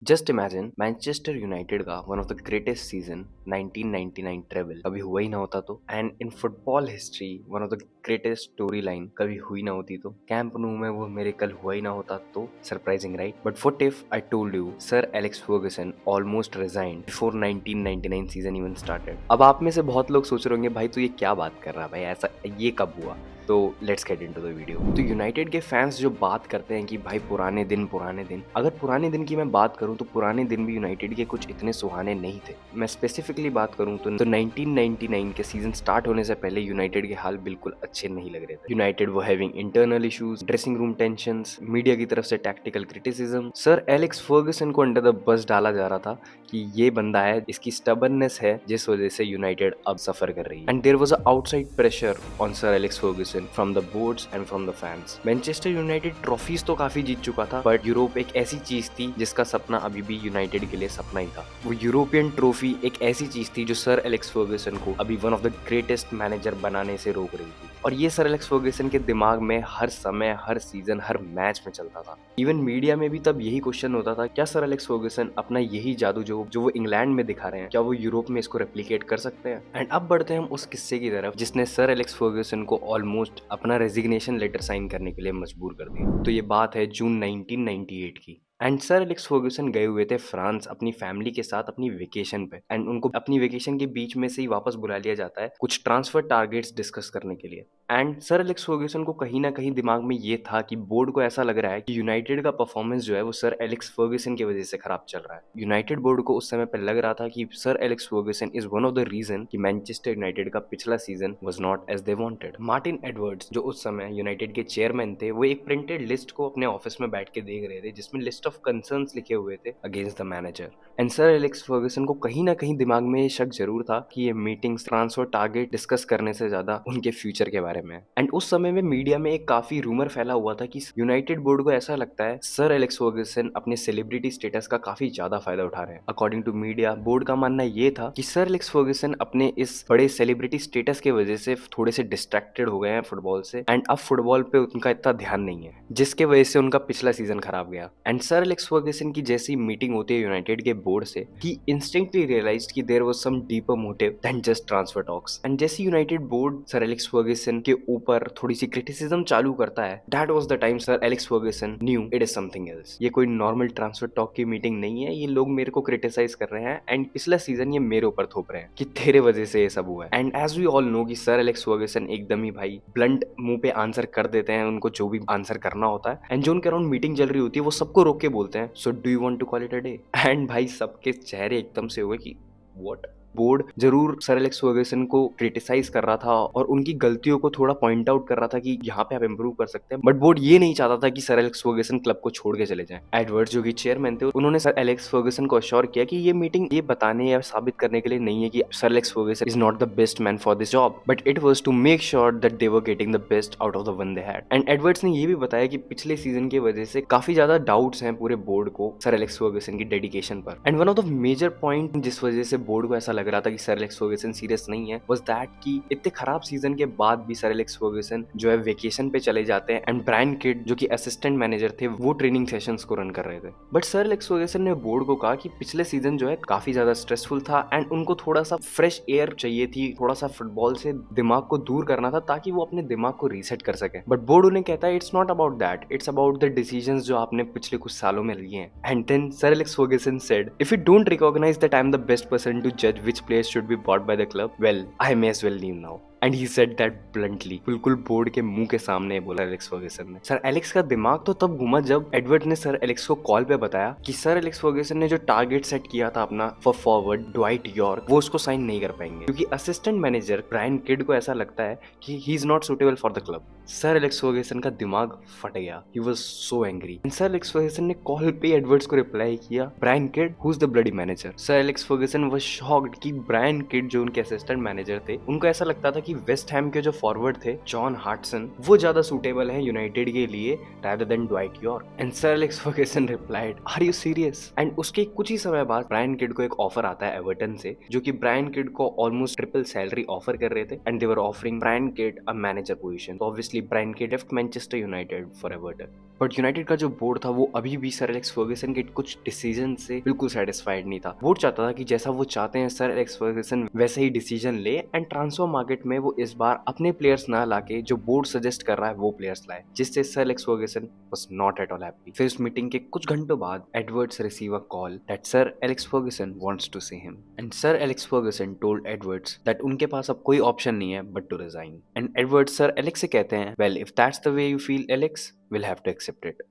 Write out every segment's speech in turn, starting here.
Just imagine Manchester United का one of the greatest season 1999 travel कभी हुआ ही ना होता तो, and in football history one of the greatest story line कभी हुई ना होती तो, कैंप न्यू में वो मिरेकल हुआ ही ना होता तो। Surprising right? But what if I told you Sir Alex Ferguson almost resigned before 1999 season even started. अब आप में से बहुत लोग सोच रहे होंगे भाई तू ये क्या बात कर रहा है भाई, ऐसा ये कब हुआ? तो let's get into the video. तो यूनाइटेड के फैंस जो बात करते हैं कि भाई पुराने दिन, अगर पुराने दिन की मैं बात करूं तो पुराने दिन भी यूनाइटेड के कुछ इतने सुहाने नहीं थे। मैं स्पेसिफिकली बात करूं तो 1999 के सीजन स्टार्ट होने से पहले यूनाइटेड के हाल बिल्कुल अच्छे नहीं लग रहे थे। यूनाइटेड वो having internal issues, dressing room tensions, media की तरफ से tactical criticism. Sir Alex Ferguson को अंडर द बस डाला जा रहा था कि ये बंदा है, इसकी स्टबर्ननेस है जिस वजह से यूनाइटेड अब सफर कर रही है। And there was a outside pressure on Sir Alex Ferguson from the boards and from the fans. Manchester United trophies तो काफी जीत चुका था, बट यूरोप एक ऐसी चीज थी जिसका सपना अभी भी यूनाइटेड के लिए सपना ही था। वो यूरोपियन ट्रॉफी एक ऐसी चीज थी जो सर एलेक्स फर्गसन को अभी one of the greatest manager बनाने से रोक रही थी। और ये सर एलेक्स फर्गसन के दिमाग में हर समय, हर सीजन, हर मैच में चलता था। इवन मीडिया में भी तब यही क्वेश्चन होता था, क्या सर एलेक्स फर्गसन अपना यही जादू जो वो इंग्लैंड में दिखा रहे हैं, क्या वो यूरोप में इसको रेप्लिकेट कर सकते हैं? एंड अब बढ़ते हैं हम उस किस्से की तरफ जिसने सर एलेक्स फर्गसन को ऑलमोस्ट अपना रेजिग्नेशन लेटर साइन करने के लिए मजबूर कर दिया। तो ये बात है जून 1998 की। एंड सर एलेक्स फर्गसन गए हुए थे फ्रांस अपनी फैमिली के साथ अपनी वेकेशन पे। एंड उनको अपनी वेकेशन के बीच में से ही वापस बुला लिया जाता है कुछ ट्रांसफर टारगेट्स डिस्कस करने के लिए। एंड सर एलेक्स फर्गसन को कहीं ना कहीं दिमाग में ये था कि बोर्ड को ऐसा लग रहा है कि यूनाइटेड का परफॉर्मेंस जो है वो सर एलेक्स फर्गसन की वजह से खराब चल रहा है। यूनाइटेड बोर्ड को उस समय पे लग रहा था कि sir Alex Ferguson is one of the reason कि मैनचेस्टर यूनाइटेड का पिछला season was not as they wanted. Martin Edwards जो उस समय यूनाइटेड के चेयरमैन थे, वो एक प्रिंटेड लिस्ट को अपने ऑफिस में बैठ के देख रहे थे जिसमें लिस्ट ऑफ कंसर्न्स लिखे हुए थे against the manager. And sir Alex Ferguson को कहीं ना कहीं दिमाग में ये शक जरूर था कि ये मीटिंग्स ट्रांसफर टारगेट डिस्कस करने से ज्यादा उनके फ्यूचर के बारे में। एंड उस समय में मीडिया में एक काफी रूमर फैला हुआ था कि यूनाइटेड बोर्ड को ऐसा लगता है सर एलेक्स फर्गसन अपने सेलिब्रिटी स्टेटस का काफी ज्यादा फायदा उठा रहे हैं। अकॉर्डिंग टू मीडिया, बोर्ड का मानना ये था कि सर एलेक्स फर्गसन अपने इस बड़े सेलिब्रिटी स्टेटस की वजह से थोड़े से डिस्ट्रैक्टेड हो गए हैं फुटबॉल से, एंड अब फुटबॉल पे उनका इतना ध्यान नहीं है, जिसके वजह से उनका पिछला सीजन खराब गया। एंड सर एलेक्स फर्गसन की जैसी मीटिंग होती है यूनाइटेड के बोर्ड से, ही इंस्टिंक्टली रियलाइज्ड कि there was some deeper motive than just transfer talks. And जैसे United board sir Alex Ferguson के ऊपर थोड़ी सी क्रिटिसिज्म चालू करता है, that was the time sir Alex Ferguson knew it is something else. ये कोई नॉर्मल ट्रांसफर टॉक की मीटिंग नहीं है, ये लोग मेरे को क्रिटिसाइज कर रहे हैं एंड पिछला सीजन ये मेरे ऊपर थोप रहे हैं कि तेरे वजह से ये सब हुआ है। And as we all know कि सर एलेक्स फर्गसन एकदम ही भाई ब्लंट मुंह पे आंसर कर देते हैं उनको जो भी आंसर करना होता है। एंड जो उनके अराउंड मीटिंग चल रही होती है वो सबको रोक के बोलते हैं, so do you want to call it a day? And भाई सबके चेहरे एकदम से हुए कि व्हाट। बोर्ड जरूर सर एलेक्स फर्गसन को क्रिटिसाइज कर रहा था और उनकी गलतियों को थोड़ा पॉइंट आउट कर रहा था कि यहाँ पे आप इंप्रूव कर सकते हैं, बट बोर्ड ये नहीं चाहता था कि सर एलेक्स फर्गसन क्लब को छोड़ के चले जाएं। एडवर्ड्स जो कि चेयरमैन थे, उन्होंने सर एलेक्स फर्गसन को अश्योर किया कि ये मीटिंग ये बताने या साबित करने के लिए नहीं है कि sir Alex Ferguson is not the best man for this job, but it was to make sure that they were getting the best out of the one they had. And Edwards ने ये भी बताया कि पिछले season की वजह से काफी ज्यादा डाउट्स हैं पूरे बोर्ड को सर एलेक्स फर्गसन की डेडिकेशन पर। And one of the major point जिस वजह से बोर्ड को ऐसा लग रहा था कि सर एलेक्स फर्गसन सीरियस नहीं है वाज दैट कि इतने खराब सीजन के बाद भी सर एलेक्स फर्गसन जो है वेकेशन पे चले जाते हैं एंड ब्रायन किड जो कि असिस्टेंट मैनेजर थे वो ट्रेनिंग सेशंस को रन कर रहे थे। बट सर एलेक्स फर्गसन ने बोर्ड को कहा कि पिछले सीजन जो है काफी ज्यादा स्ट्रेसफुल था एंड उनको थोड़ा सा फ्रेश एयर चाहिए थी, थोड़ा सा फुटबॉल से दिमाग को दूर करना था ताकि वो अपने दिमाग को रीसेट कर सके। बट बोर्ड उन्हें कहता है it's not about that, it's about the decisions जो आपने पिछले कुछ सालों में लिए हैं। And then sir Alex Ferguson said, if you don't recognise that I am the best person to जज which players should be bought by the club, well, I may as well leave now. And he said that bluntly, बिल्कुल board के मुंह के सामने बोला Alex Ferguson ने। Sir Alex का दिमाग तो तब घुमा जब एडवर्ड ने सर एलेक्स को कॉल पे बताया कि सर एलेक्स फर्गसन ने जो टारगेट सेट किया था अपना फॉर फॉरवर्ड ड्वाइट यॉर्क, वो उसको साइन नहीं कर पाएंगे क्योंकि असिस्टेंट मैनेजर ब्रायन किड को ऐसा लगता है कि he is not suitable for the club. Sir Alex Ferguson का दिमाग फट गया, he was so angry. Sir Alex Ferguson ने कॉल पे एडवर्ड्स को रिप्लाई किया, Brian Kidd who is the bloody manager. Sir Alex Ferguson was shocked कि Brian Kidd जो उनके असिस्टेंट मैनेजर थे, उनको ऐसा लगता था कि कि वेस्ट हैम के जो फॉरवर्ड थे जॉन हार्टसन वो ज्यादा सूटेबल है यूनाइटेड के लिए rather than Dwight York. And Sir Alex Ferguson replied, "Are you serious?" And उसके कुछ ही समय बाद ब्रायन किड को एक ऑफर आता है एवर्टन से, जो कि ब्रायन किड को ऑलमोस्ट ट्रिपल सैलरी ऑफर कर रहे थे and they were offering Brian Kidd a manager position. तो obviously Brian Kidd left Manchester United for Everton. But United का जो बोर्ड था वो अभी भी सर एलेक्स फर्गसन के कुछ डिसीजन से बिल्कुल सेटिस्फाइड नहीं था। बोर्ड चाहता था कि जैसा वो चाहते हैं सर एलेक्स फर्गसन वैसे ही डिसीजन ले एंड ट्रांसफर मार्केट में वो इस बार अपने प्लेयर्स ना लाके जो बोर्ड सजेस्ट कर रहा है वो प्लेयर्स लाए, जिससे sir Alex Fergusson was not at all happy. फिर इस मीटिंग के कुछ घंटों बाद Edwards receive a call that sir Alex Ferguson wants to see him and sir Alex Ferguson told Edwards that उनके पास अब कोई ऑप्शन नहीं है but to resign. And Edwards sir Alex से कहते हैं, well if that's the way you feel Alex, we'll have to accept it.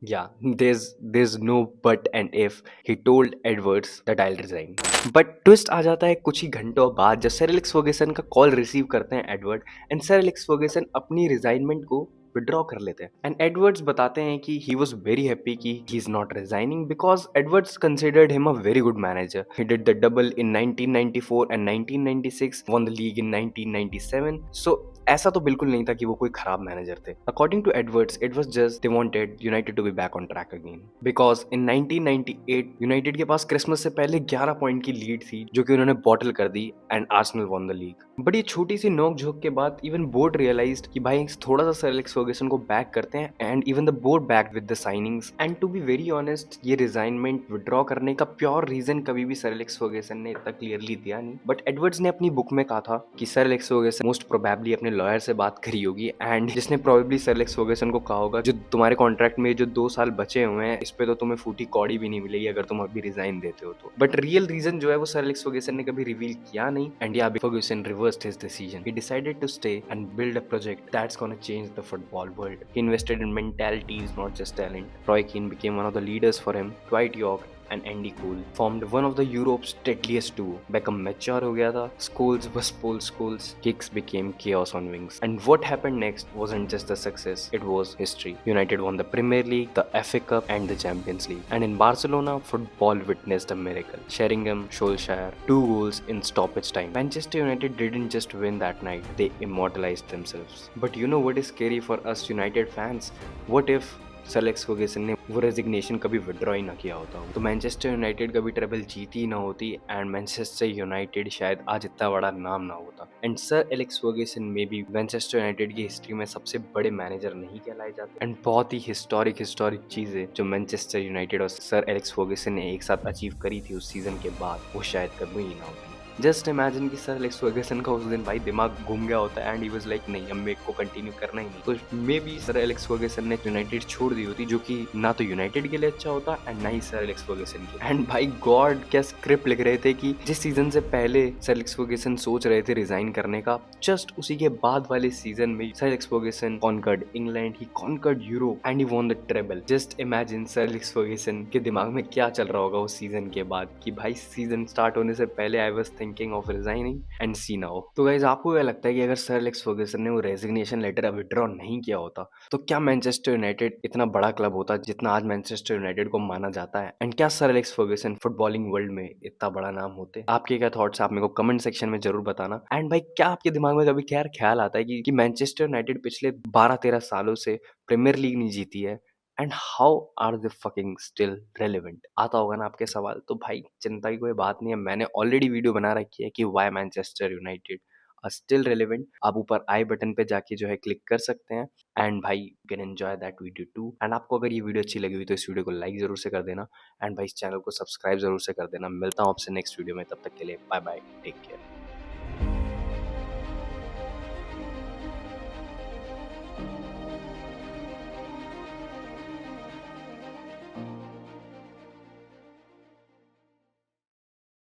Yeah, there's no but and if. He told Edwards that I'll resign. But twist आ जाता है कुछ ही घंटों बाद जब सर एलेक्स फर्गसन का कॉल रिसीव करते हैं Edward and sir Alex Ferguson अपनी रिजाइनमेंट को विड्रॉ कर लेते हैं एंड एडवर्ड्स बताते हैं कि ही वाज वेरी हैप्पी कि he is not resigning because Edwards considered him a very good manager. He did the double in 1994 and 1996, won the league in 1997. So ऐसा तो बिल्कुल नहीं था कि वो कोई खराब मैनेजर थे। According to Edwards it was just they wanted United to be back on track again because in 1998 United के पास क्रिसमस से पहले 11 पॉइंट की लीड थी जो कि उन्होंने बॉटल कर दी and Arsenal won the league. But ये छोटी सी नोक झोंक के बाद इवन बोर्ड रियलाइज्ड कि भाई थोड़ा सा सर एलेक्स फर्गसन को बैक करते हैं and even the board back with the signings. And to be very honest ये रिजाइनमेंट विड्रॉ करने का प्योर रीजन कभी भी सर एलेक्स फर्गसन ने इतना क्लियरली दिया नहीं, बट एडवर्ड्स ने अपनी बुक में कहा था कि sir Alex Fergusson most probably अपने लॉयर से बात करी होगी एंड जिसने प्रोबेबली सर एलेक्स फर्गसन को कहा होगा जो तुम्हारे कॉन्ट्रैक्ट में जो 2 साल बचे हुए हैं इस पे तो तुम्हें फूटी कौड़ी भी नहीं मिलेगी अगर तुम अभी रिजाइन देते हो तो। बट रियल रीजन जो है वो सर एलेक्स फर्गसन ने कभी रिवील किया नहीं एंड या Fergusson reversed his decision. He decided to stay and build a project that's gonna change the football world. He invested in mentalities, not just talent. Roy Keane became one of the leaders for him. Dwight York and Andy Cole formed one of the Europe's deadliest duo. Beckham mature हो गया था. Scholes was Paul Scholes. Kicks became chaos on wings. And what happened next wasn't just a success, it was history. United won the Premier League, the FA Cup and the Champions League. And in Barcelona, football witnessed a miracle. Sheringham, Solskjaer, 2 goals in stoppage time. Manchester United didn't just win that night, they immortalized themselves. But you know what is scary for us United fans? What if sir Alex Ferguson ने वो resignation कभी withdraw ही ना किया होता तो Manchester United कभी treble जीती ही ना होती एंड मैनचेस्टर यूनाइटेड शायद आज इतना बड़ा नाम ना होता। एंड सर एलेक्स फर्गसन में भी मैनचेस्टर यूनाइटेड की हिस्ट्री में सबसे बड़े मैनेजर नहीं कहलाए जाते एंड बहुत ही हिस्टोरिक चीजें जो मैनचेस्टर यूनाइटेड और सर एलेक्स फर्गसन ने एक साथ अचीव करी थी उस सीजन के बाद वो शायद कभी ही ना होती। जस्ट इमेजिन कि सर एलेक्स फर्गसन का उस दिन भाई दिमाग घूम गया होता है एंड ही वाज लाइक नहीं अब मेरे को कंटिन्यू करना ही नहीं, तो may be sir Alex Ferguson ने यूनाइटेड छोड़ दी होती जो कि ना तो यूनाइटेड के लिए अच्छा होता एंड ना ही सर एलेक्स फर्गसन के। एंड भाई गॉड क्या स्क्रिप्ट लिख रहे थे कि जिस सीजन से पहले सर एलेक्स फर्गसन सोच रहे थे रिजाइन करने का जस्ट उसी के बाद वाले सीजन में sir Alex Ferguson conquered England, he conquered Europe and he won the treble. Just imagine sir Alex Ferguson के दिमाग में क्या चल रहा होगा उस सीजन के बाद कि भाई सीजन स्टार्ट होने से पहले I was thinking of resigning and see now. तो गाइस आपको क्या लगता है कि अगर सर एलेक्स फर्गसन ने वो रेजिग्नेशन लेटर विड्रॉ नहीं किया होता तो क्या मैनचेस्टर यूनाइटेड इतना बड़ा क्लब होता जितना आज मैनचेस्टर यूनाइटेड को माना जाता है एंड क्या sir Alex Fergusson footballing world में इतना बड़ा नाम होते? आपके क्या थॉट्स आप मेरे को कमेंट सेक्शन में जरूर बताना। एंड भाई क्या आपके दिमाग में कभी क्या ख्याल आता है कि मैनचेस्टर यूनाइटेड पिछले 12-13 सालों से प्रीमियर लीग नहीं जीती है and how are they fucking still relevant? आता होगा ना आपके सवाल, तो भाई चिंता की कोई बात नहीं है, मैंने ऑलरेडी वीडियो बना रखी है कि why Manchester United are still relevant. आप ऊपर आई बटन पे जाके जो है क्लिक कर सकते हैं एंड भाई you can enjoy that video too. And आपको अगर ये वीडियो अच्छी लगी हुई तो इस वीडियो को लाइक जरूर से कर देना एंड भाई इस चैनल को सब्सक्राइब जरूर से कर देना। मिलता हूँ आपसे नेक्स्ट वीडियो में, तब तक के लिए बाय बाय, टेक केयर।